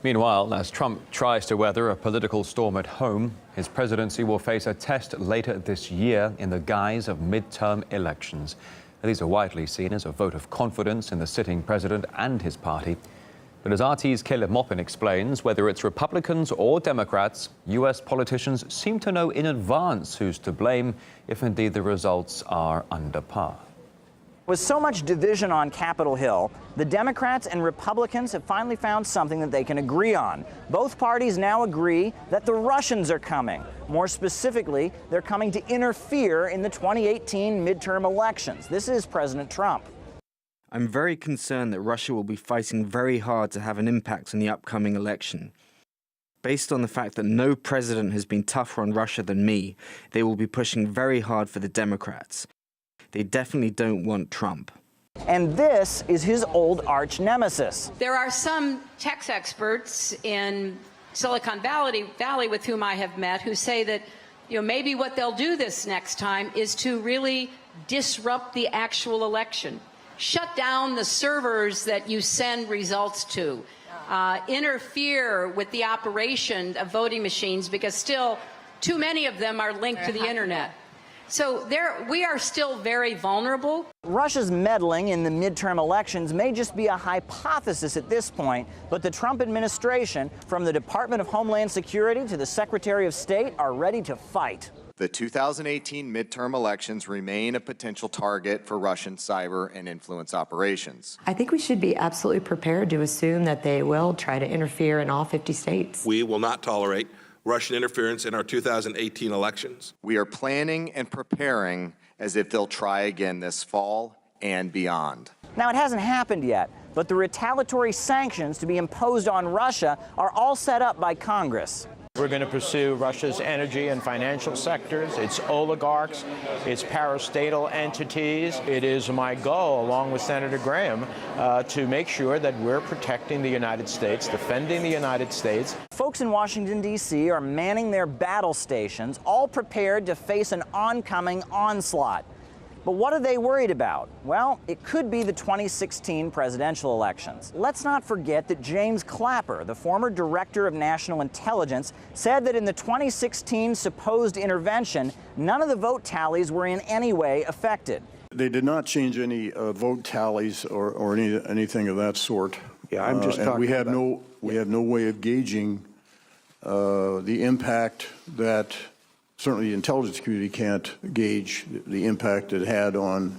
Meanwhile, as Trump tries to weather a political storm at home, his presidency will face a test later this year in the guise of midterm elections. These are widely seen as a vote of confidence in the sitting president and his party. But as RT's Maupin explains, whether it's Republicans or Democrats, U.S. politicians seem to know in advance who's to blame if indeed the results are under par. With so much division on Capitol Hill, the Democrats and Republicans have finally found something that they can agree on. Both parties now agree that the Russians are coming. More specifically, they're coming to interfere in the 2018 midterm elections. This is President Trump. I'm very concerned that Russia will be fighting very hard to have an impact on the upcoming election. Based on the fact that no president has been tougher on Russia than me, they will be pushing very hard for the Democrats. They definitely don't want Trump. And this is his old arch nemesis. There are some tax experts in Silicon Valley with whom I have met who say that, maybe what they'll do this next time is to really disrupt the actual election. Shut down the servers that you send results to. Interfere with the operation of voting machines because still too many of them are linked to the internet. So we are still very vulnerable. Russia's meddling in the midterm elections may just be a hypothesis at this point, but the Trump administration, from the Department of Homeland Security to the Secretary of State, are ready to fight. The 2018 midterm elections remain a potential target for Russian cyber and influence operations. I think we should be absolutely prepared to assume that they will try to interfere in all 50 states. We will not tolerate Russian interference in our 2018 elections. We are planning and preparing as if they'll try again this fall and beyond. Now, it hasn't happened yet, but the retaliatory sanctions to be imposed on Russia are all set up by Congress. We're going to pursue Russia's energy and financial sectors, its oligarchs, its parastatal entities. It is my goal, along with Senator Graham, to make sure that we're protecting the United States, defending the United States. Folks in Washington, D.C. are manning their battle stations, all prepared to face an oncoming onslaught. But what are they worried about? Well, it could be the 2016 presidential elections. Let's not forget that James Clapper, the former director of national intelligence, said that in the 2016 supposed intervention, none of the vote tallies were in any way affected. They did not change any vote tallies or anything of that sort. Yeah, I'm just talking we have about, we have no way of gauging the impact that certainly the intelligence community can't gauge the impact it had on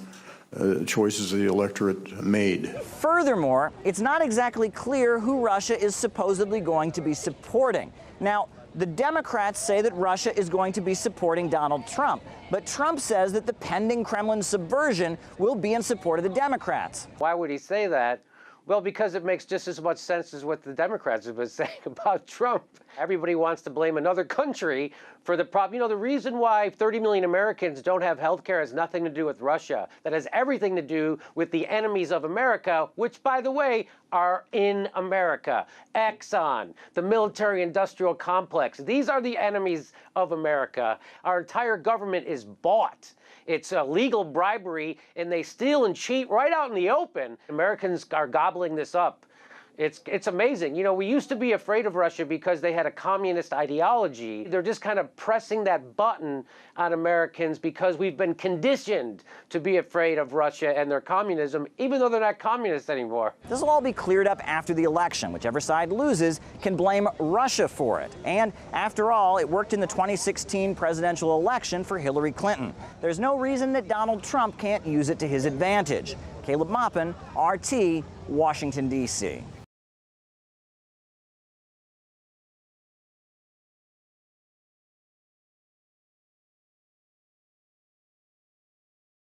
choices the electorate made. Furthermore, it's not exactly clear who Russia is supposedly going to be supporting. Now, the Democrats say that Russia is going to be supporting Donald Trump, but Trump says that the pending Kremlin subversion will be in support of the Democrats. Why would he say that? Well, because it makes just as much sense as what the Democrats have been saying about Trump. Everybody wants to blame another country for the problem. The reason why 30 million Americans don't have health care has nothing to do with Russia. That has everything to do with the enemies of America, which, by the way, are in America. Exxon, the military-industrial complex. These are the enemies of America. Our entire government is bought. It's illegal bribery, and they steal and cheat right out in the open. Americans are gobbling this up. It's amazing. We used to be afraid of Russia because they had a communist ideology. They're just kind of pressing that button on Americans because we've been conditioned to be afraid of Russia and their communism, even though they're not communists anymore. This will all be cleared up after the election. Whichever side loses can blame Russia for it. And after all, it worked in the 2016 presidential election for Hillary Clinton. There's no reason that Donald Trump can't use it to his advantage. Maupin, RT, Washington, D.C.